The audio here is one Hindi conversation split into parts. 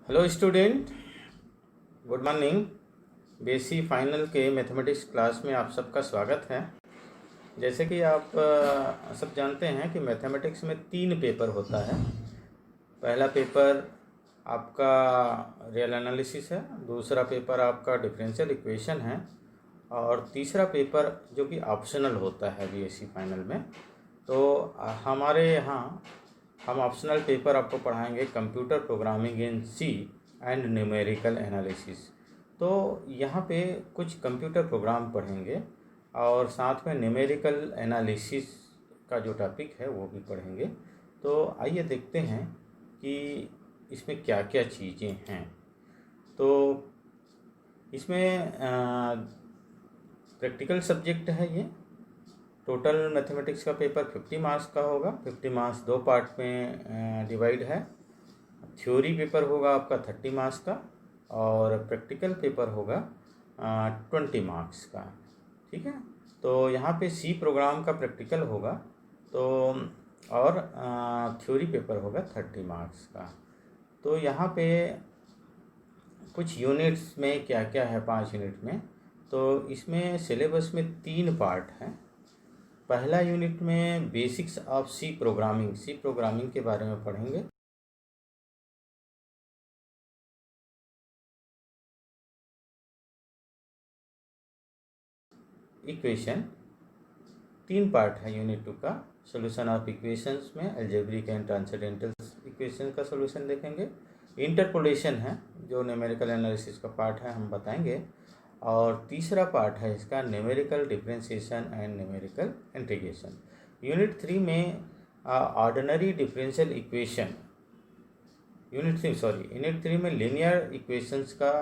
Hello student, good morning. BSc final के मैथमेटिक्स क्लास में आप सबका स्वागत है। जैसे कि आप सब जानते हैं कि मैथमेटिक्स में 3 पेपर होता है। पहला पेपर आपका रियल एनालिसिस है, दूसरा पेपर आपका डिफरेंशियल इक्वेशन है और तीसरा पेपर जो कि ऑप्शनल होता है बीएससी फाइनल में। तो हमारे यहाँ हम ऑप्शनल पेपर आपको पढ़ाएंगे computer programming in C and numerical analysis. तो यहाँ पे कुछ कंप्यूटर प्रोग्राम पढ़ेंगे और साथ में न्यूमेरिकल एनालिसिस का जो टॉपिक है वो भी पढ़ेंगे। तो आइए देखते हैं कि इसमें क्या क्या चीज़ें हैं। तो इसमें प्रैक्टिकल सब्जेक्ट है ये। टोटल मैथमेटिक्स का पेपर 50 मार्क्स का होगा। 50 मार्क्स 2 पार्ट में डिवाइड है। थ्योरी पेपर होगा आपका 30 मार्क्स का और प्रैक्टिकल पेपर होगा 20 मार्क्स का। ठीक है, तो यहाँ पे सी प्रोग्राम का प्रैक्टिकल होगा तो और थ्योरी पेपर होगा 30 मार्क्स का। तो यहाँ पे कुछ यूनिट्स में क्या क्या है 5 यूनिट में। तो इसमें सिलेबस में 3 पार्ट हैं। पहला यूनिट में बेसिक्स ऑफ सी प्रोग्रामिंग के बारे में पढ़ेंगे। इक्वेशन 3 पार्ट है यूनिट 2 का। सोल्यूशन ऑफ इक्वेशंस में अलजेब्रिक एंड ट्रांसेंडेंटल इक्वेशन का सोल्यूशन देखेंगे। इंटरपोलेशन है जो न्यूमेरिकल एनालिसिस का पार्ट है, हम बताएंगे। और तीसरा पार्ट है इसका numerical differentiation and numerical integration. Unit 3 में ऑर्डिनरी डिफरेंशियल इक्वेशन यूनिट 3 में लीनियर इक्वेशंस का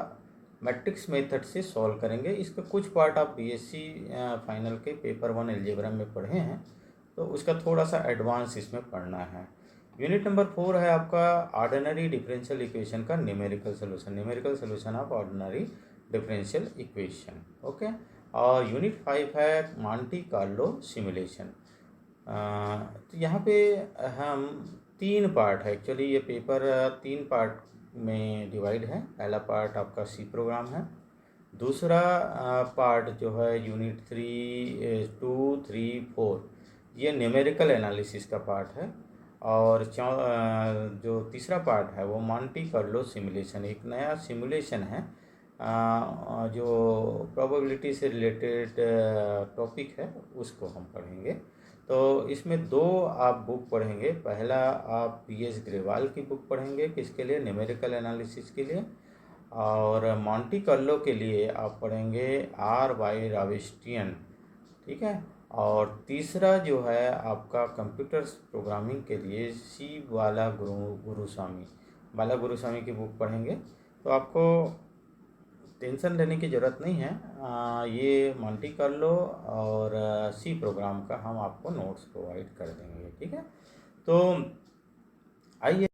मैट्रिक्स मेथड से सॉल्व करेंगे। इसका कुछ पार्ट आप बीएससी फाइनल के पेपर 1 अलजेब्रा में पढ़े हैं, तो उसका थोड़ा सा एडवांस इसमें पढ़ना है। यूनिट नंबर 4 है आपका ऑर्डिनरी डिफरेंशियल इक्वेशन का numerical solution of ordinary differential equation. Okay. और यूनिट 5 है मॉन्टी कार्लो सिमुलेशन। तो यहाँ पे हम 3 पार्ट है। एक्चुअली ये पेपर 3 पार्ट में डिवाइड है। पहला पार्ट आपका सी प्रोग्राम है, दूसरा पार्ट जो है यूनिट 3, 2, 3, 4 ये न्यूमेरिकल एनालिसिस का पार्ट है। और जो तीसरा पार्ट है वो मॉन्टी कार्लो सिमुलेशन, एक नया सिमुलेशन है जो प्रोबेबिलिटी से रिलेटेड टॉपिक है, उसको हम पढ़ेंगे। तो इसमें 2 आप बुक पढ़ेंगे। पहला आप पीएस ग्रेवाल की बुक पढ़ेंगे, किसके लिए? न्यूमेरिकल एनालिसिस के लिए। और मॉन्टी कार्लो के लिए आप पढ़ेंगे आर वाई राविस्टियन। ठीक है। और तीसरा जो है आपका कंप्यूटर प्रोग्रामिंग के लिए सी बाला गुरुस्वामी की बुक पढ़ेंगे। तो आपको टेंशन लेने की ज़रूरत नहीं है। ये मॉन्टी कार्लो और सी प्रोग्राम का हम आपको नोट्स प्रोवाइड कर देंगे। ठीक है, तो आइए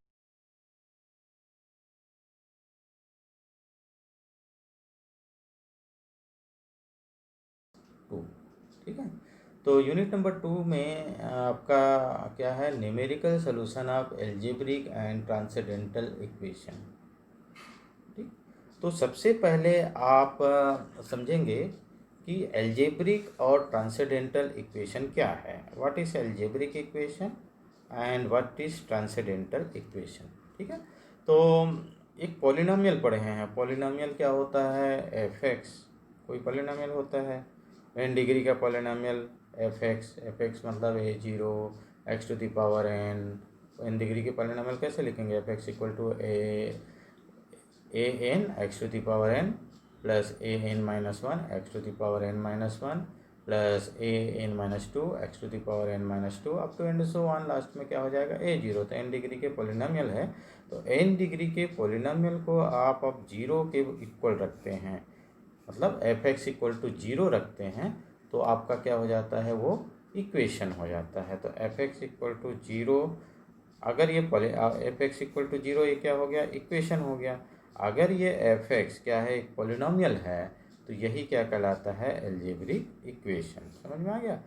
टू। ठीक है, तो यूनिट नंबर 2 में आपका क्या है? Numerical solution of algebraic and transcendental equation. ठीक, तो सबसे पहले आप समझेंगे कि एल्जेब्रिक और ट्रांसेंडेंटल इक्वेशन क्या है। What is algebraic equation and what is transcendental equation. ठीक है, तो एक पॉलिनोमियल पढ़े हैं। पॉलिनोमियल क्या होता है? एफ एक्स कोई पॉलिनोमियल होता है, n डिग्री का पॉलिनोमियल एफ एक्स मतलब a0 x to the power n degree के पॉलिनोमियल कैसे लिखेंगे? F X equal to an x to the power n plus an minus 1 x to the power n minus 1 plus an minus 2 x to the power n minus 2 up to and so one. Last में क्या हो जाएगा? a0। तो n डिग्री के पॉलिनोमियल है, तो n डिग्री के पॉलिनोमियल को आप अब 0 के इक्वल रखते हैं, मतलब एफ एक्स इक्वल टू 0 रखते हैं, तो आपका क्या हो जाता है? वो इक्वेशन हो जाता है। तो एफ एक्स इक्वल टू 0, अगर ये एफ एक्स इक्वल टू 0 ये क्या हो गया? इक्वेशन हो गया। अगर ये एफ एक्स क्या है? एक पॉलिनोमियल है, तो यही क्या कहलाता है? Algebraic equation. समझ में आ गया?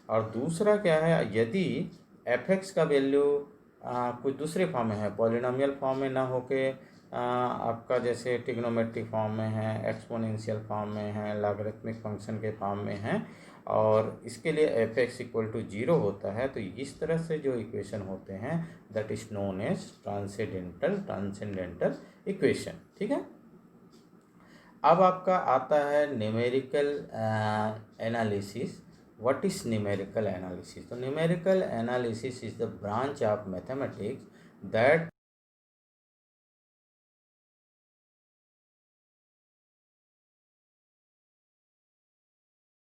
और दूसरा क्या है? यदि एफ एक्स का वैल्यू कुछ दूसरे फॉर्म में है, पॉलिनोमियल फॉर्म में ना होके आपका जैसे ट्रिग्नोमेट्रिक फॉर्म में है, एक्सपोनेंशियल फॉर्म में है, लॉगरिथमिक फंक्शन के फॉर्म में है, और इसके लिए एफ एक्स इक्वल टू 0 होता है। तो इस तरह से जो इक्वेशन होते हैं that is known as transcendental equation. ठीक है। अब आपका आता है numerical analysis. What is numerical analysis? तो numerical analysis is the branch of mathematics that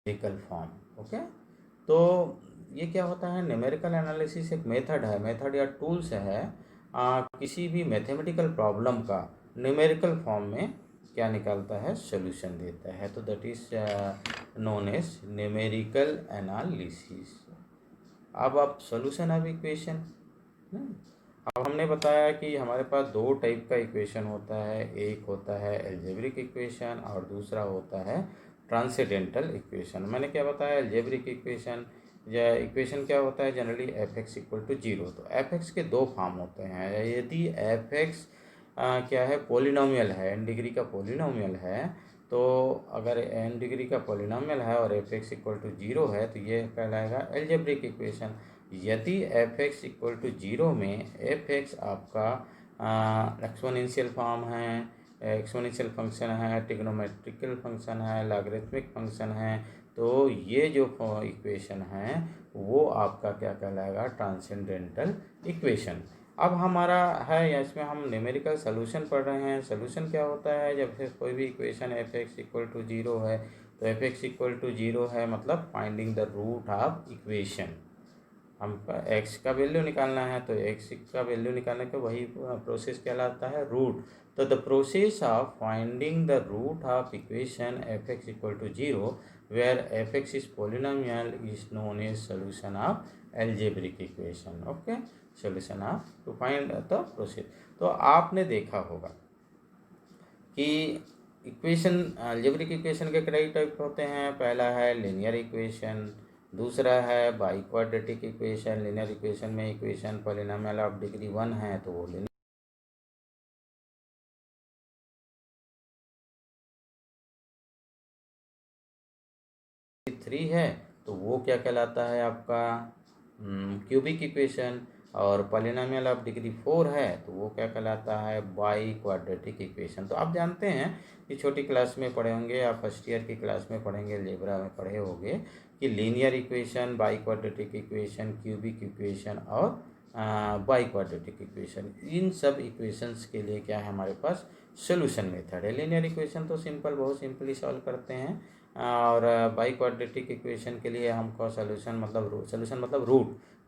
numerical form. Okay, तो ये क्या होता है? न्यूमेरिकल एनालिसिस एक मेथड है, मेथड या टूल्स है किसी भी मैथमेटिकल प्रॉब्लम का न्यूमेरिकल फॉर्म में क्या निकालता है? सॉल्यूशन देता है। तो that is known as numerical analysis. अब आप सॉल्यूशन ऑफ इक्वेशन, अब हमने बताया कि हमारे पास दो टाइप का इक्वेशन होता है, एक होता है एल्जेब्रिक इक्वेशन और दूसरा होता है ट्रांसेंडेंटल इक्वेशन। मैंने क्या बताया? एल्जेब्रिक इक्वेशन या इक्वेशन क्या होता है? Generally F X equal to 0। तो एफ एक्स के दो फॉर्म होते हैं। यदि एफ एक्स क्या है? पोलिनोमियल है, एन डिग्री का पोलिनोमियल है। तो अगर एन डिग्री का पोलिनोमियल है और एफ एक्स इक्वल टू 0 है तो ये कहलाएगा एल्जेब्रिक इक्वेशन। यदि एफ एक्स इक्वल टू 0 में एफ एक्स आपका एक्सपोनेंशियल फॉर्म है, एक्सपोनेंशियल फंक्शन है, ट्रिग्नोमेट्रिकल फंक्शन है, लॉगरिथमिक फंक्शन है, तो ये जो इक्वेशन है वो आपका क्या कहलाएगा? Transcendental equation. अब हमारा है या इसमें हम न्यूमेरिकल सॉल्यूशन पढ़ रहे हैं। सॉल्यूशन क्या होता है? जब फिर कोई भी equation F X equal to 0 है तो एफ एक्स इक्वल टू 0 है मतलब finding the root of equation. हमका एक्स का वैल्यू निकालना है तो एक्स का वैल्यू निकालने का वही प्रोसेस कहलाता है रूट। तो the process of finding the root of equation F X equal to 0 where F X is polynomial is known as solution of algebraic equation. Okay, solution of to find the process. तो आपने देखा होगा कि इक्वेशन, अलजेब्रिक इक्वेशन के कई टाइप होते हैं। पहला है लीनियर इक्वेशन, दूसरा है by quadratic equation. Linear equation में इक्वेशन पॉलिनोमियल ऑफ डिग्री 1 है तो वो लीनियर 3 है तो वो क्या कहलाता है? आपका क्यूबिक इक्वेशन। और पॉलिनोमियल ऑफ डिग्री 4 है तो वो क्या कहलाता है? By quadratic equation. तो आप जानते हैं कि छोटी क्लास में पढ़े होंगे, आप फर्स्ट ईयर की क्लास में पढ़ेंगे, अलजेब्रा में पढ़े होंगे कि linear equation, by quadratic equation, cubic equation और बाई क्वाड्रेटिक इक्वेशन, इन सब इक्वेशंस के लिए क्या है हमारे पास? सोल्यूशन मेथड है। लीनियर इक्वेशन तो सिंपल, बहुत सिंपली सॉल्व करते हैं, और बाई क्वाड्रेटिक इक्वेशन के लिए हमको सोल्यूशन मतलब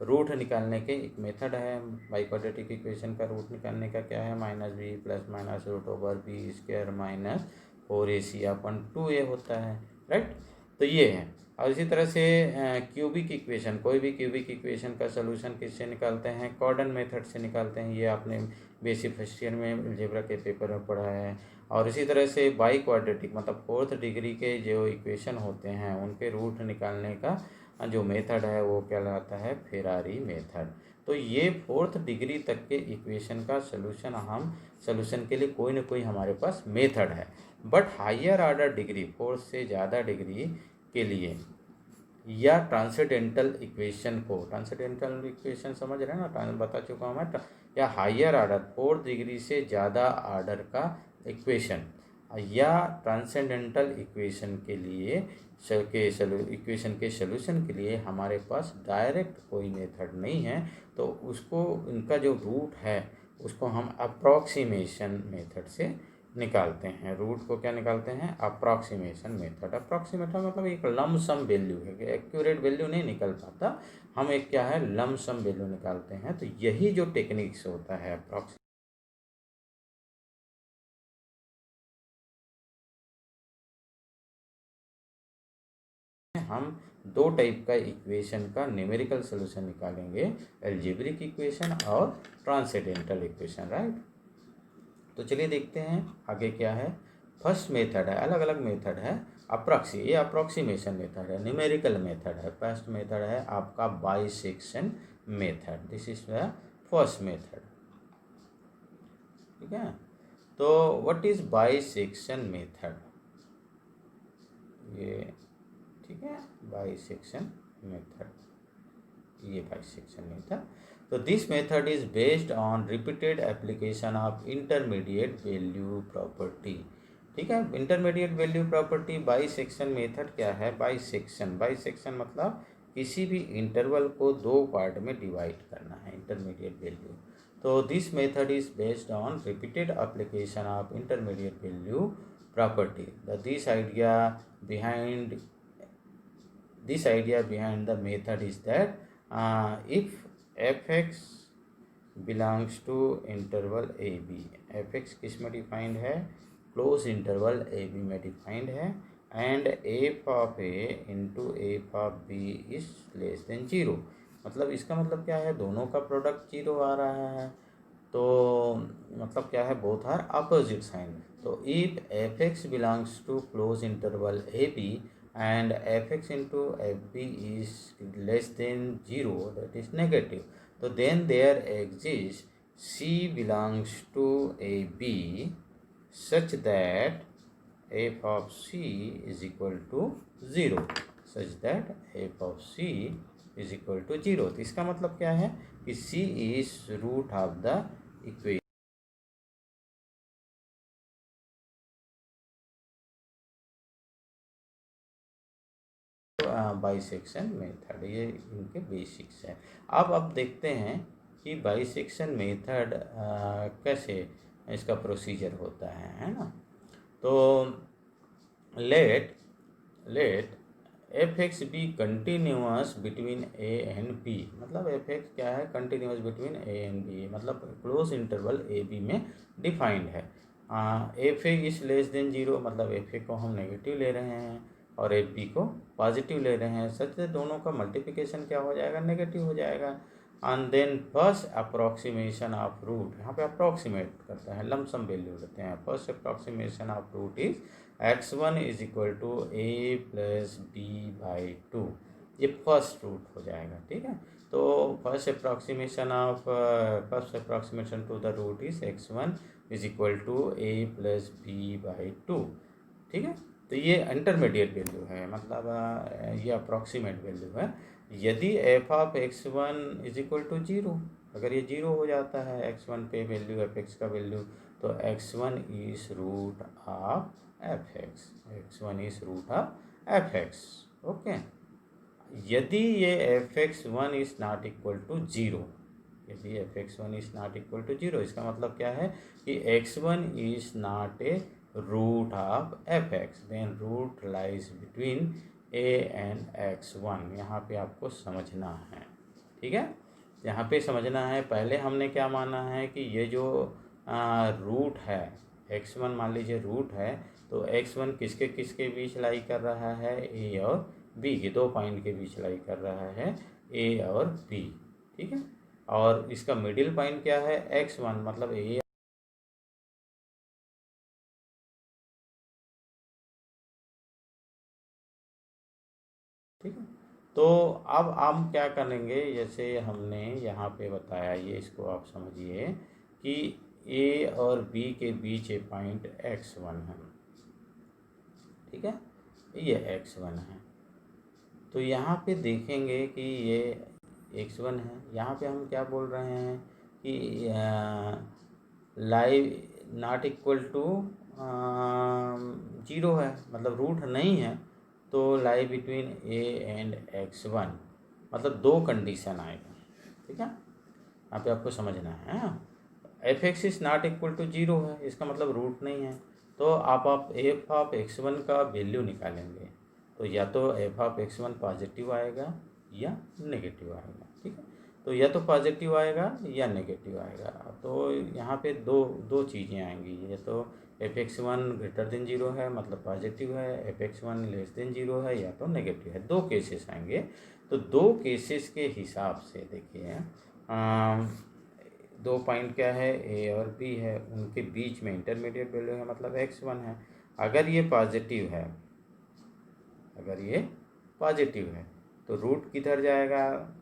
रूट निकालने के एक मेथड है। बाई क्वाड्रेटिक इक्वेशन का रूट निकालने का क्या है? Minus B plus minus root over B square minus 4ac upon 2a होता है, राइट। तो ये है। और इसी तरह से क्यूबिक इक्वेशन, कोई भी क्यूबिक इक्वेशन का सोल्यूशन किससे निकालते हैं? कॉर्डन मेथड से निकालते हैं। ये आपने बेसिक फर्स्ट ईयर में अलजेब्रा के पेपर में पढ़ा है। और इसी तरह से बाई क्वाड्रेटिक मतलब 4th डिग्री के जो इक्वेशन होते हैं उनके रूट निकालने का जो मेथड है वो कहलाता है फेरारी मेथड। तो ये 4th डिग्री तक के इक्वेशन का सोल्यूशन के लिए कोई ना कोई हमारे पास मेथड है। But higher order degree, 4th से ज़्यादा डिग्री के लिए या ट्रांसेंडेंटल इक्वेशन को, ट्रांसेंडेंटल इक्वेशन समझ रहे हैं ना, बता चुका हूँ मैं, या हायर ऑर्डर 4th डिग्री से ज़्यादा ऑर्डर का इक्वेशन या ट्रांसेंडेंटल इक्वेशन के लिए इक्वेशन के सोल्यूशन के लिए हमारे पास डायरेक्ट कोई मेथड नहीं है। तो उसको, इनका जो रूट है उसको हम अप्रॉक्सीमेशन मेथड से निकालते हैं। रूट को क्या निकालते हैं? Approximation method. अप्रॉक्सीमेशन मतलब एक लमसम वैल्यू है, एक्यूरेट वैल्यू नहीं निकल पाता, हम एक क्या है? लमसम वैल्यू निकालते हैं। तो यही जो टेक्निक्स होता है अप्रॉक्सी, हम दो टाइप का इक्वेशन का न्यूमेरिकल सोल्यूशन निकालेंगे, अलजेब्रिक इक्वेशन और ट्रांसेंडेंटल इक्वेशन, राइट। तो चलिए देखते हैं आगे क्या है। फर्स्ट मेथड है, अलग अलग मेथड है। ये अप्रॉक्सीमेशन मेथड है, न्यूमेरिकल मेथड है। फर्स्ट मेथड है आपका bisection method, this is the first method, ठीक है। तो व्हाट इज बाइसेक्शन मेथड, ये ठीक है, बाइसेक्शन मेथड, ये बाइसेक्शन मेथड। तो this method is based on repeated application of intermediate value property. ठीक है, intermediate value property bisection method क्या है? बाइसेक्शन मतलब किसी भी इंटरवल को दो पार्ट में डिवाइड करना है, इंटरमीडिएट वैल्यू। तो this method is based on repeated application of intermediate value property. This idea behind the method is that if fx belongs to interval ab, fx किस में डिफाइंड है? क्लोज इंटरवल ab में डिफाइंड है, and f of a into f of b is less than zero. मतलब इसका मतलब क्या है? दोनों का प्रोडक्ट जीरो आ रहा है, तो मतलब क्या है? Both are opposite sign. तो if F X belongs to close interval A B and F X into F B is less than zero, that is negative, तो then there exist C belongs to A B such that F of C is equal to zero, such that F of C is equal to zero. तो इसका मतलब क्या है कि C is root of the equation bisection method, ये इनके बेसिक्स है। अब देखते हैं कि बाइसेक्शन मेथड कैसे इसका प्रोसीजर होता है ना। तो let F X be continuous between A and B, मतलब एफ एक्स क्या है? Continuous between A and B, मतलब क्लोज इंटरवल ए बी में डिफाइंड है। F A is less than zero, मतलब एफ ए को हम नेगेटिव ले रहे हैं और एफ बी को पॉजिटिव ले रहे हैं, सच दोनों का मल्टीप्लिकेशन क्या हो जाएगा? नेगेटिव हो जाएगा। And then first approximation of root, यहाँ पे अप्रॉक्सीमेट करते हैं, लमसम वैल्यू लेते हैं। First approximation of root is x1 is equal to a plus B by two, ये फर्स्ट रूट हो जाएगा। ठीक है, तो first approximation to the root is x1 is equal to a plus B by two. ठीक है, तो ये इंटरमीडिएट वैल्यू है, मतलब ये अप्रॉक्सीमेट वैल्यू है। यदि F of x1 is equal to zero, अगर ये जीरो हो जाता है x1 पे वैल्यू एफ एक्स का वैल्यू, तो x1 is root of F X, x1 is root of F X. Okay, यदि ये F X one is not equal to zero, यदि F X one is not equal to zero, इसका मतलब क्या है कि x1 is not a root of F x, then root lies between a and x1। यहाँ पे आपको समझना है, ठीक है, यहाँ पे समझना है। पहले हमने क्या माना है कि ये जो रूट है x1, मान लीजिए रूट है, तो x1 किसके किसके बीच लाई कर रहा है? a और b के दो पॉइंट के बीच लाई कर रहा है, a और b। ठीक है, और इसका मिडिल पॉइंट क्या है? x1, मतलब a। ठीक है, तो अब हम क्या करेंगे, जैसे हमने यहाँ पे बताया, ये इसको आप समझिए कि a और b के बीच ए पॉइंट x1 है। ठीक है, ये x1 है, तो यहाँ पे देखेंगे कि ये x1 है। यहाँ पे हम क्या बोल रहे हैं कि live not equal to zero है, मतलब रूट नहीं है, तो lie between a and x1, मतलब दो कंडीशन आएगा। ठीक है, यहाँ पे आपको समझना है। F X is not equal to zero है, इसका मतलब रूट नहीं है, तो आप एफ ऑफ x1 का वैल्यू निकालेंगे, तो या तो एफ ऑफ x1 पॉजिटिव आएगा या नेगेटिव आएगा। ठीक है, तो या तो पॉजिटिव आएगा या नेगेटिव आएगा। तो यहाँ पे दो चीज़ें आएंगी, या तो F X one greater than zero है, मतलब पॉजिटिव है, F X one less than zero है, या तो नेगेटिव है। दो केसेस आएंगे, तो दो केसेस के हिसाब से देखिए, दो पॉइंट क्या है, ए और बी है, उनके बीच में इंटरमीडिएट वैल्यू है, मतलब x1 है। अगर ये पॉजिटिव है, अगर ये पॉजिटिव है, तो रूट किधर जाएगा?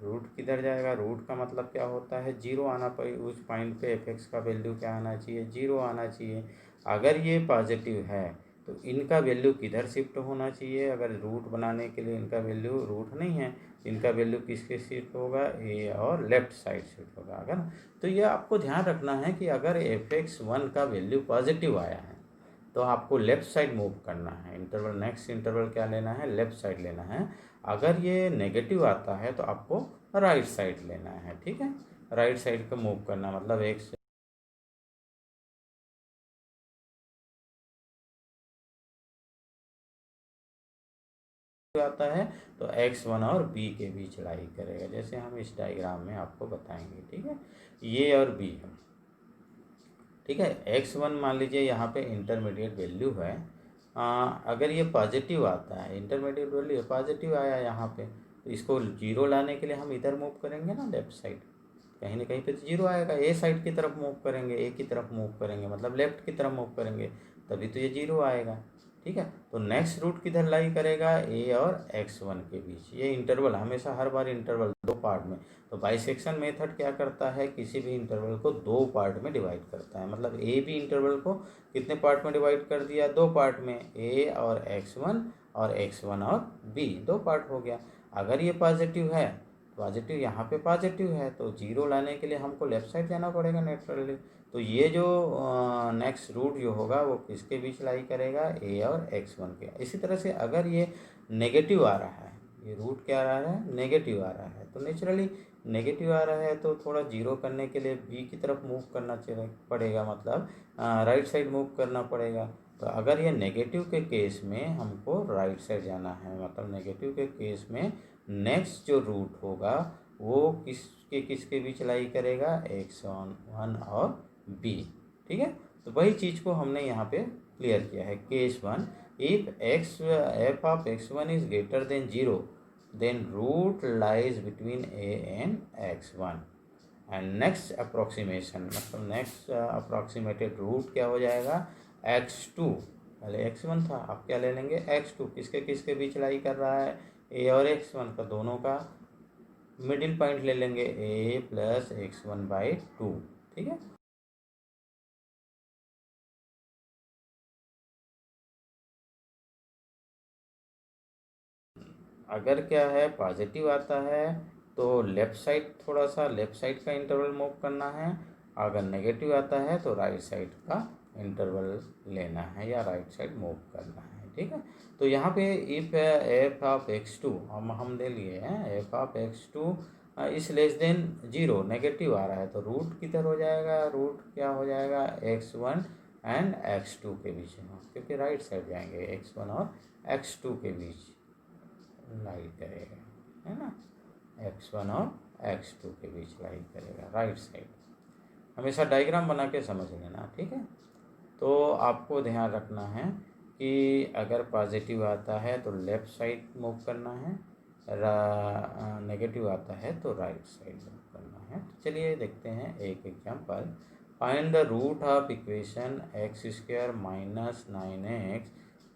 रूट किधर जाएगा, रूट का मतलब क्या होता है, जीरो आना पड़े उस पॉइंट पे, एफ एक्स का वैल्यू क्या आना चाहिए, जीरो आना चाहिए। अगर ये पॉजिटिव है तो इनका वैल्यू किधर शिफ्ट होना चाहिए, अगर रूट बनाने के लिए इनका वैल्यू रूट नहीं है, इनका वैल्यू किसके शिफ्ट होगा, ए और लेफ्ट साइड शिफ्ट होगा। अगर तो ये आपको ध्यान रखना है कि अगर एफ एक्स वन का वैल्यू पॉजिटिव आया है तो आपको लेफ़्ट साइड मूव करना है, इंटरवल नेक्स्ट इंटरवल क्या लेना है, लेफ़्ट साइड लेना है। अगर ये नेगेटिव आता है तो आपको राइट साइड लेना है, ठीक है, राइट साइड को मूव करना, मतलब एक आता है तो x1 और b के बीच लाई करेगा, जैसे हम इस डायग्राम में आपको बताएंगे, ठीक है, ये और b है, ठीक है। x1 मान लीजिए यहाँ पे इंटरमीडिएट वैल्यू है, अगर ये पॉजिटिव आता है, इंटरमीडिएट वैल्यू पॉजिटिव आया यहाँ पे, तो इसको जीरो लाने के लिए हम इधर मूव करेंगे ना, लेफ्ट साइड, कहीं ना कहीं पे तो जीरो आएगा, ए साइड की तरफ मूव करेंगे, ए की तरफ मूव करेंगे, मतलब लेफ्ट की तरफ मूव करेंगे, तभी तो ये जीरो आएगा, ठीक है। तो नेक्स्ट रूट किधर लाई करेगा, ए और x1 के बीच, ये इंटरवल हमेशा हर बार इंटरवल दो पार्ट में, तो बाइसेक्शन मेथड क्या करता है, किसी भी इंटरवल को दो पार्ट में डिवाइड करता है, मतलब ए भी इंटरवल को कितने पार्ट में डिवाइड कर दिया, दो पार्ट में, ए और x1 और x1 और b, दो पार्ट हो गया। अगर ये पॉजिटिव है, पॉजिटिव यहाँ पे पॉजिटिव है, तो जीरो लाने के लिए हमको लेफ्ट साइड जाना पड़ेगा नेचुरली, तो ये जो नेक्स्ट रूट जो होगा वो किसके बीच लाई करेगा, ए और x1 के। इसी तरह से अगर ये नेगेटिव आ रहा है, ये रूट क्या आ रहा है, नेगेटिव आ रहा है, तो नेचुरली नेगेटिव आ रहा है तो थोड़ा जीरो करने के लिए बी की तरफ मूव करना पड़ेगा, मतलब राइट साइड मूव करना पड़ेगा। तो अगर ये नेगेटिव के केस में हमको राइट साइड जाना है, मतलब नेगेटिव के केस में नेक्स्ट जो रूट होगा वो किसके बीच लाई करेगा, x1 और b, ठीक है। तो वही चीज़ को हमने यहाँ पे क्लियर किया है, case one, if f of x1 is greater than zero then root lies between a and x1, and next approximation, मतलब नेक्स्ट अप्रोक्सीमेटेड रूट क्या हो जाएगा, x2, पहले x1 था, अब क्या ले लेंगे, x2, किसके किसके बीच लाई कर रहा है, a और x1 का, दोनों का मिडिल पॉइंट ले लेंगे, a प्लस x1/2, ठीक है। अगर क्या है पॉजिटिव आता है तो लेफ़्ट साइड, थोड़ा सा लेफ़्ट साइड का इंटरवल मूव करना है, अगर नेगेटिव आता है तो राइट साइड का इंटरवल लेना है या राइट साइड मूव करना है, ठीक है। तो यहाँ पे इफ एफ ऑफ x2 हम ले लिए हैं, एफ ऑफ x2 इस लेस देन जीरो, नेगेटिव आ रहा है, तो रूट किधर हो जाएगा, रूट क्या हो जाएगा, x1 एंड x2 के बीच में, क्योंकि राइट साइड जाएंगे, x1 और x2 के बीच लाई करेगा, है ना, x1 और x2 के बीच लाई करेगा राइट साइड। हमेशा डायग्राम बना के समझ लेना, ठीक है। तो आपको ध्यान रखना है कि अगर पॉजिटिव आता है तो लेफ़्ट साइड मूव करना है, नेगेटिव आता है तो राइट साइड मूव करना है। तो चलिए देखते हैं एक example, find the root of equation x² minus 9x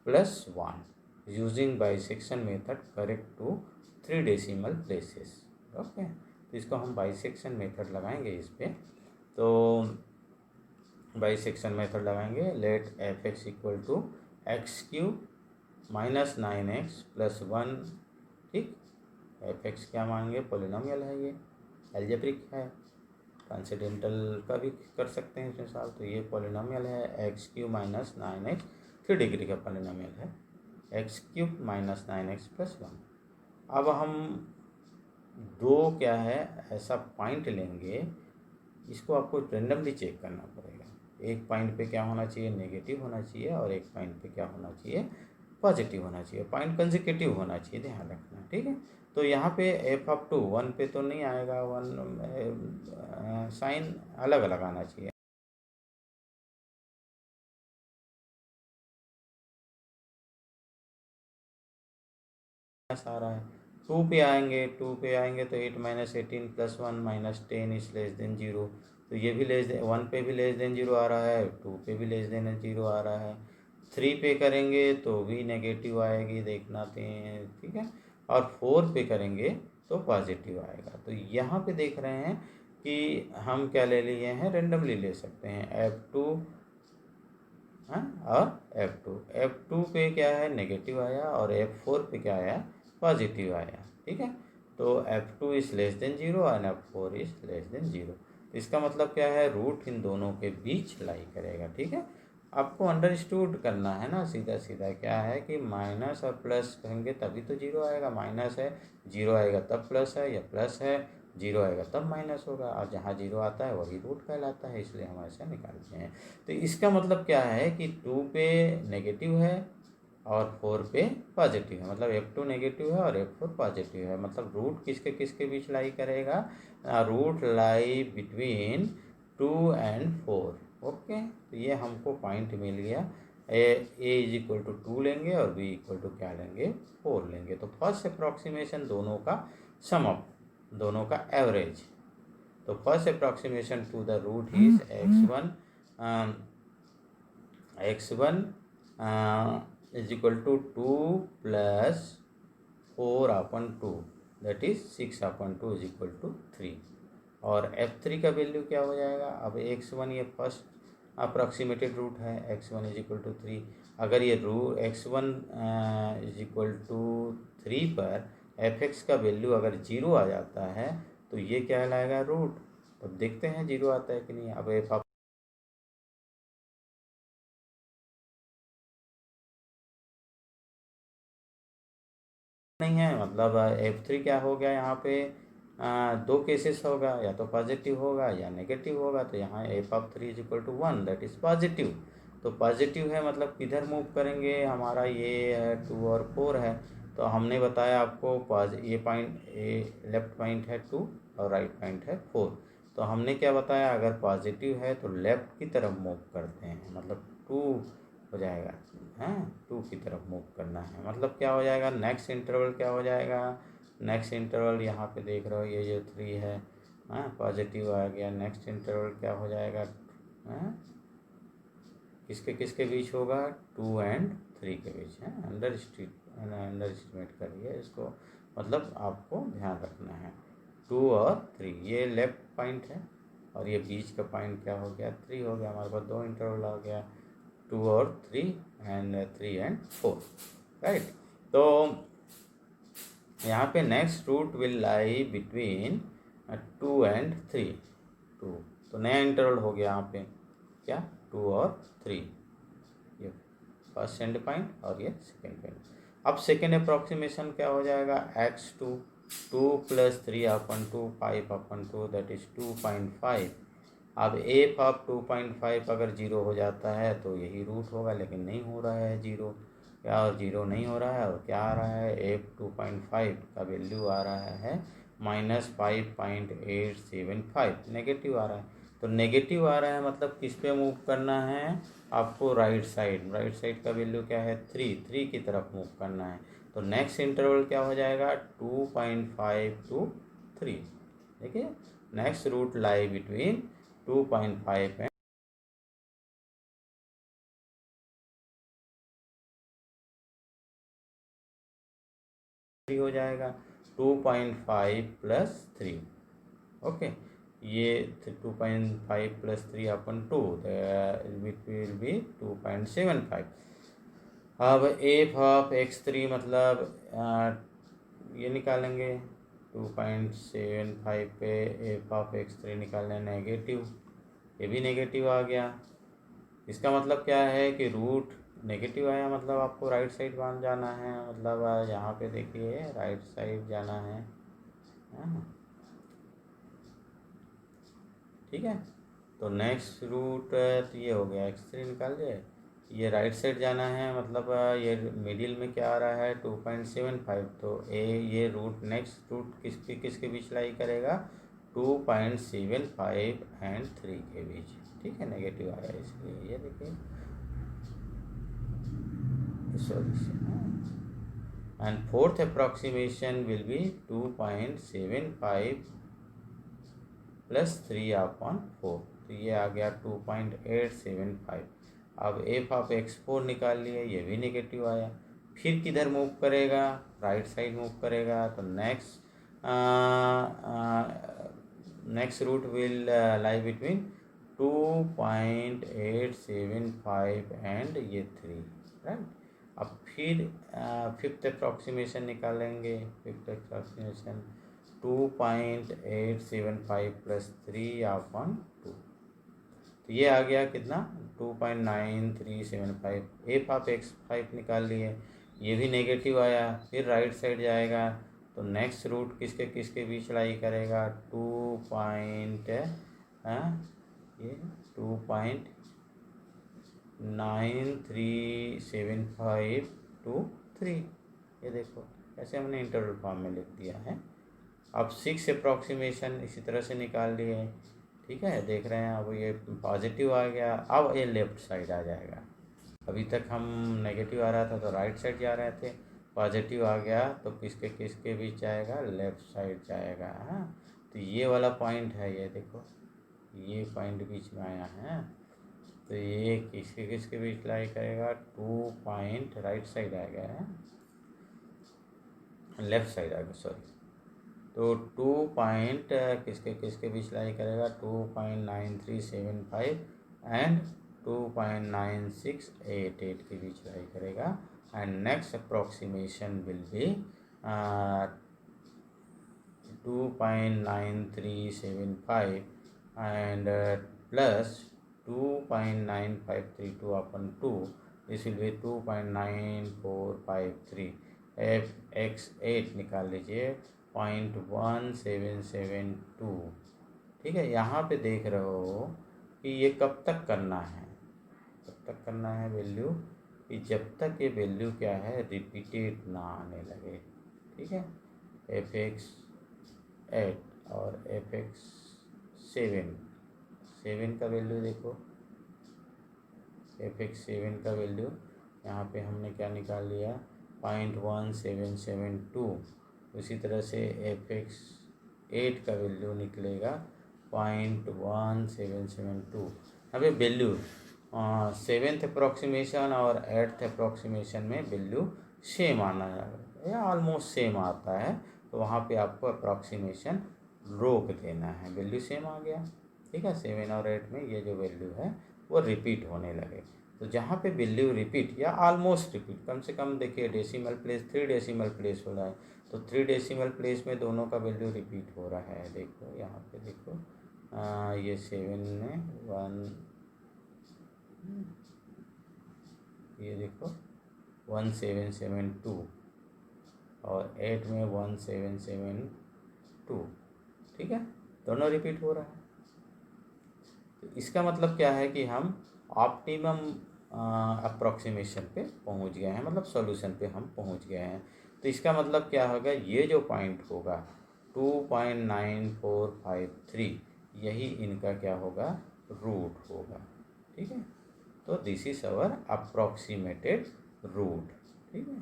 plus 1 using bisection method correct to 3 decimal places, okay. तो इसको हम बाइसेक्शन मेथड लगाएंगे इस पर, तो बाइसेक्शन मेथड लगाएंगे, let F X equal to x³ minus 9x plus 1, ठीक, एफ एक्स क्या मानेंगे, पोलिनोमियल है, ये एल्जेब्रिक है, ट्रांसेंडेंटल का भी कर सकते हैं इसमें सवाल, तो ये पोलिनोमियल है, x³ माइनस 9x 3 डिग्री का पोलिनोमियल है, x³ माइनस 9x प्लस 1। अब हम दो क्या है ऐसा पॉइंट लेंगे, इसको आपको रेंडमली चेक करना पड़ेगा, एक पॉइंट पे क्या होना चाहिए, नेगेटिव होना चाहिए, और एक पॉइंट पे क्या होना चाहिए, पॉजिटिव होना चाहिए, पॉइंट कंसेक्यूटिव होना चाहिए, ध्यान रखना, ठीक है। तो यहाँ पे f(2) 1 पे तो नहीं आएगा, 1 साइन अलग अलग आना चाहिए, आ रहा है, 2 पे आएंगे, 2 पे आएंगे तो 8 minus 18 plus 1 minus 10 is less then 0, तो ये भी लेस देन 1 पे भी लेस देन 0 आ रहा है, 2 पे भी लेस देन 0 आ रहा है, 3 पे करेंगे तो भी नेगेटिव आएगी, देखना थे, ठीक है, और 4 पे करेंगे तो पॉजिटिव आएगा। तो यहाँ पे देख रहे हैं कि हम क्या ले लिए हैं, रेंडमली ले सकते हैं F2 और F2 पे क्या है नेगेटिव आया और F4 पे क्या आया पॉजिटिव आया। ठीक है, तो F2 इज लेस देन 0 और F4 इज लेस देन 0। इसका मतलब क्या है, रूट इन दोनों के बीच लाई करेगा। ठीक है, आपको अंडरस्टूड करना है ना, सीधा सीधा क्या है कि माइनस और प्लस करेंगे तभी तो 0 आएगा। माइनस है 0 आएगा तब प्लस है, या प्लस है 0 आएगा तब माइनस होगा, और जहाँ 0 आता है वही रूट कहलाता है, इसलिए हम ऐसा निकालते हैं। तो इसका मतलब क्या है कि 2 पे नेगेटिव है और 4 पे पॉजिटिव है, मतलब F2 नेगेटिव है और F4 पॉजिटिव है। मतलब रूट किसके किसके बीच लाई करेगा, root lie between 2 and 4। Okay, तो ये हमको पॉइंट मिल गया। ए इज इक्वल टू 2 लेंगे और बी इक्वल टू क्या लेंगे, 4 लेंगे। तो फर्स्ट अप्रॉक्सीमेशन दोनों का सम अप, दोनों का एवरेज। तो first approximation to the root is x1 is equal to 2 plus 4/2, that is 6/2 is equal to 3। और F3 का वैल्यू क्या हो जाएगा, अब x1 ये फर्स्ट अप्रॉक्सीमेटेड रूट है, x1 इज इक्वल टू 3। अगर ये x1 इज इक्वल टू 3 पर fx का वैल्यू अगर 0 आ जाता है तो ये क्या कहलाएगा, रूट। तो देखते हैं 0 आता है कि नहीं। अब f नहीं है, मतलब F3 क्या हो गया यहाँ पे, दो केसेस होगा, या तो पॉजिटिव होगा या नेगेटिव होगा। तो यहाँ f(3) is equal to 1, that is positive. तो पॉजिटिव है मतलब किधर मूव करेंगे, हमारा ये है 2 और 4 है। तो हमने बताया आपको ये पॉइंट, ये लेफ्ट पॉइंट है 2 और राइट पॉइंट है 4। तो हमने क्या बताया, अगर पॉजिटिव है तो लेफ्ट की तरफ मूव करते हैं, मतलब 2 हो जाएगा, हैं 2 की तरफ मूव करना है। मतलब क्या हो जाएगा, नेक्स्ट इंटरवल क्या हो जाएगा, नेक्स्ट इंटरवल यहाँ पे देख रहे हो ये जो 3 है, पॉजिटिव आ गया। नेक्स्ट इंटरवल क्या हो जाएगा, किसके किसके बीच होगा, 2 और 3 के बीच है। अंडर एस्टिमेट करिए इसको, मतलब आपको ध्यान रखना है 2 और 3, ये लेफ्ट पॉइंट है और ये बीच का पॉइंट क्या हो गया, 3 हो गया। हमारे पास दो इंटरवल आ गया, 2 और 3 एंड 3 and 4, राइट। तो यहाँ पे next root will lie between 2 and 3, 2। तो नया इंटरवल हो गया यहाँ पे क्या, 2 और 3, ये फर्स्ट एंड पॉइंट और ये सेकेंड पॉइंट। अब सेकेंड अप्रॉक्सीमेशन क्या हो जाएगा, x2, 2 प्लस 3/2, 5/2, दैट इज 2.5। अब एफ ऑफ 2.5 अगर 0 हो जाता है तो यही रूट होगा, लेकिन नहीं हो रहा है 0, क्या, और 0 नहीं हो रहा है, और क्या आ रहा है, एफ 2.5 का वैल्यू आ रहा है -5.875, नेगेटिव आ रहा है। तो नेगेटिव आ रहा है मतलब किस पे मूव करना है आपको, राइट साइड। राइट साइड का वैल्यू क्या है, 3 की तरफ मूव करना है। तो नेक्स्ट इंटरवल क्या हो जाएगा, 2.5 to 3। देखिए, next root lie between 2.5 and हो जाएगा 2.5 + 3। ओके, ये 2.5 + 3/2, विच विल बी 2.75। अब एफ ऑफ x3 मतलब ये निकालेंगे 2.75 पे एफ ऑफ x3 निकालना है, नेगेटिव, ये भी नेगेटिव आ गया। इसका मतलब क्या है कि रूट नेगेटिव आया, मतलब आपको राइट साइड मान जाना है। मतलब यहाँ पे देखिए राइट साइड जाना है, ठीक है। तो नेक्स्ट रूट तो ये हो गया, x3 निकाल दिए, ये राइट साइड जाना है, मतलब ये मिडिल में क्या आ रहा है 2.75। तो ये रूट, नेक्स्ट रूट किसके बीच लाई करेगा, 2.75 and 3 के बीच, ठीक है। नेगेटिव आया इसलिए, ये देखिए, and fourth approximation will be 2.75 + 3/4, तो ये आ गया 2.875। अब एफ ऑफ x4 निकाल लिए, ये भी नेगेटिव आया। फिर किधर मूव करेगा, राइट साइड मूव करेगा। तो next next root will lie between 2.875 and ये 3, राइट। अब फिर फिफ्थ अप्रॉक्सीमेशन निकालेंगे। फिफ्थ अप्रॉक्सीमेशन 2.875 प्लस 3/2, तो ये आ गया कितना 2.9375। एफ ऑफ x5 निकाल लिए, ये भी नेगेटिव आया। फिर राइट साइड जाएगा तो नेक्स्ट रूट किसके किसके बीच लाई करेगा, 2.9375 टू 3। ये देखो ऐसे हमने इंटरवल फॉर्म में लिख दिया है। अब 6 अप्रॉक्सीमेशन इसी तरह से निकाल लिए, ठीक है। देख रहे हैं अब ये पॉजिटिव आ गया, अब ये लेफ्ट साइड आ जाएगा। अभी तक हम नेगेटिव आ रहा था तो राइट साइड जा रहे थे, पॉजिटिव आ गया तो किसके किसके बीच जाएगा, लेफ्ट साइड जाएगा। हाँ, तो ये वाला पॉइंट है, ये देखो ये पॉइंट बीच में आया है, तो ये किसके किसके बीच लाई करेगा, 2 पॉइंट राइट साइड आ गया है, लेफ्ट साइड आ गया सॉरी। तो 2 पॉइंट किसके किसके बीच लाई करेगा, 2.9375 एंड 2.9688 के बीच लाई करेगा। And next approximation will be 2.9375 and plus 2.9532/2, this will be 2.9453। x8 निकाल लीजिए 0.1772, ठीक है। यहाँ पे देख रहे हो कि ये कब तक करना है, कब तक करना है वैल्यू, कि जब तक ये वैल्यू क्या है रिपीटेड ना आने लगे, ठीक है। fx8 और fx7 का वैल्यू देखो, fx7 का वैल्यू यहाँ पे हमने क्या निकाल लिया 0.1772। उसी तरह से fx8 का वैल्यू निकलेगा 0.1772। अभी वैल्यू 7th अप्रॉक्सीमेशन और 8th अप्रॉक्सीमेशन में वैल्यू सेम आना है या ऑलमोस्ट सेम आता है, तो वहाँ पे आपको अप्रॉक्सीमेशन रोक देना है। वैल्यू सेम आ गया, ठीक है। 7 और 8 में ये जो वैल्यू है वो रिपीट होने लगे, तो जहाँ पे वैल्यू रिपीट या ऑलमोस्ट रिपीट, कम से कम देखिए डेसिमल प्लेस 3 डेसिमल प्लेस हो रहा है, तो 3 डेसिमल प्लेस में दोनों का वैल्यू रिपीट हो रहा है। देखो यहाँ पे देखो ये 7 में 1, ये देखो 1772 और 8 में 1772, ठीक है, दोनों रिपीट हो रहा है। तो इसका मतलब क्या है कि हम ऑप्टिमम अप्रॉक्सीमेशन पे पहुंच गए हैं, मतलब सॉल्यूशन पे हम पहुंच गए हैं। तो इसका मतलब क्या होगा, ये जो पॉइंट होगा 2.9453, यही इनका क्या होगा, रूट होगा, ठीक है। तो this is our approximated root, ठीक है।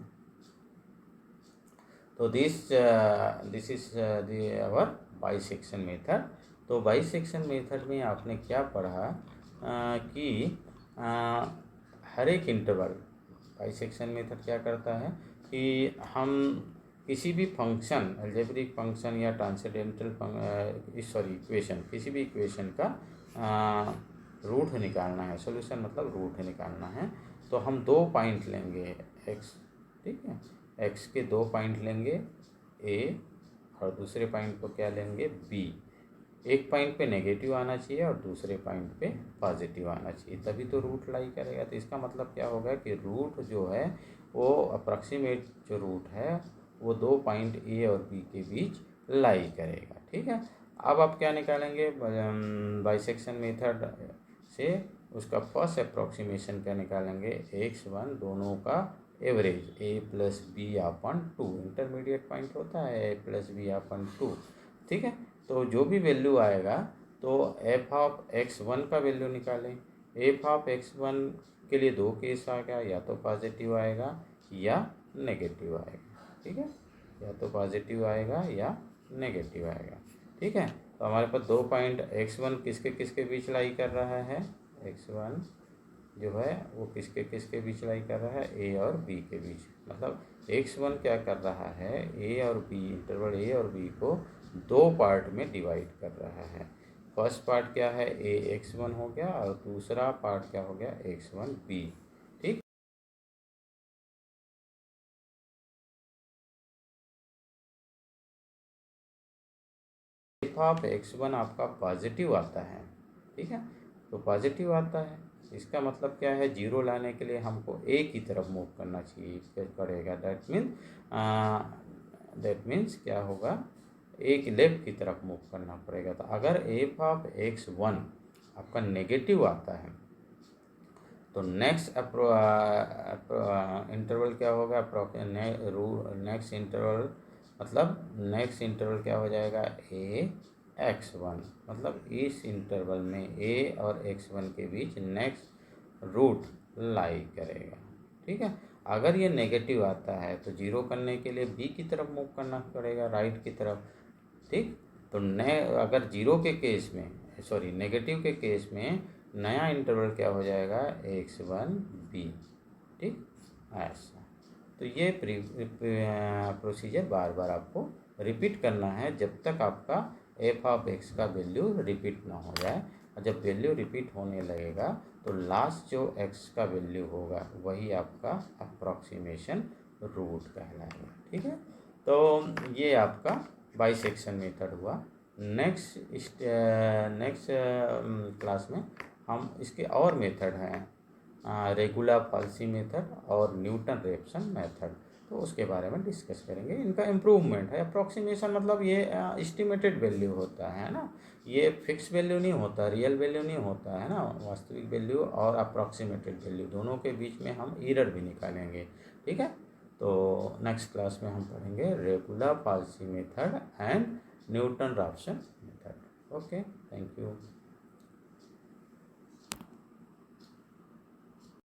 तो this is our bisection method. तो बाइसेक्शन मेथड में आपने क्या पढ़ा कि हर एक इंटरवल, बाइसेक्शन मेथड क्या करता है कि हम किसी भी फंक्शन, अलजेब्रिक फंक्शन या ट्रांसेंडेंटल इक्वेशन, किसी भी इक्वेशन का रूट निकालना है, सॉल्यूशन मतलब रूट निकालना है, तो हम 2 पॉइंट लेंगे x, ठीक है। x के 2 पॉइंट लेंगे a और दूसरे पॉइंट को क्या लेंगे b। एक पॉइंट पे नेगेटिव आना चाहिए और दूसरे पॉइंट पे पॉजिटिव आना चाहिए, तभी तो रूट लाई करेगा। तो इसका मतलब क्या होगा कि रूट जो है वो अप्रॉक्सीमेट जो रूट है वो 2 पॉइंट a और b के बीच लाई करेगा, ठीक है। अब आप क्या निकालेंगे बाइसेक्शन मेथड से, उसका फर्स्ट अप्रॉक्सीमेशन क्या निकालेंगे, x1 दोनों का average a plus b/2, intermediate point होता है a प्लस b/2, ठीक है। तो जो भी वैल्यू आएगा तो f ऑफ x1 का वैल्यू निकालें। f ऑफ x1 के लिए 2 केस आ गया, या तो पॉजिटिव आएगा या नेगेटिव आएगा, ठीक है, या तो पॉजिटिव आएगा या नेगेटिव आएगा, ठीक है। तो हमारे पास 2 पॉइंट x1 किसके किसके बीच लाई कर रहा है, x1 जो है वो किसके किसके बीच लाई कर रहा है, ए और बी के बीच। मतलब x1 क्या कर रहा है, ए और बी, इंटरवल ए और बी को दो पार्ट में डिवाइड कर रहा है। फर्स्ट पार्ट क्या है, ए x1 हो गया, और दूसरा पार्ट क्या हो गया, x1 बी। ठीक, इफ ऑफ x1 आपका पॉजिटिव आता है, ठीक है, तो पॉजिटिव आता है, इसका मतलब क्या है, जीरो लाने के लिए हमको ए की तरफ मूव करना चाहिए पड़ेगा। दैट मीन्स क्या होगा, ए की लेफ्ट की तरफ मूव करना पड़ेगा। तो अगर एफ ऑफ x1 आपका नेगेटिव आता है तो नेक्स्ट इंटरवल क्या होगा, नेक्स्ट इंटरवल मतलब नेक्स्ट इंटरवल क्या हो जाएगा, ए x1। मतलब इस इंटरवल में ए और x1 के बीच नेक्स्ट रूट लाई करेगा। ठीक है, अगर ये नेगेटिव आता है तो जीरो करने के लिए बी की तरफ मूव करना पड़ेगा, राइट की तरफ। ठीक, तो अगर जीरो के केस में, सॉरी नेगेटिव के केस में नया इंटरवल क्या हो जाएगा, x1 b। ठीक, ऐसा। तो ये प्रोसीजर बार बार आपको रिपीट करना है जब तक आपका एफ ऑफ एक्स का वैल्यू रिपीट ना हो जाए। और जब वैल्यू रिपीट होने लगेगा तो लास्ट जो एक्स का वैल्यू होगा वही आपका अप्रॉक्सीमेशन रूट कहलाएगा। ठीक है, तो ये आपका बाइसेक्शन मेथड हुआ। नेक्स्ट क्लास में हम इसके और मेथड हैं, रेगुलर पॉलिसी मेथड और न्यूटन रेफसन मेथड, तो उसके बारे में डिस्कस करेंगे। इनका इम्प्रूवमेंट है। अप्रॉक्सीमेशन मतलब ये एस्टिमेटेड वैल्यू होता है ना, ये फिक्स वैल्यू नहीं होता, रियल वैल्यू नहीं होता है ना। वास्तविक वैल्यू और अप्रॉक्सीमेटेड वैल्यू दोनों के बीच में हम एरर भी निकालेंगे। ठीक है, तो नेक्स्ट क्लास में हम पढ़ेंगे regular policy method and Newton Raphson method. Okay, thank you.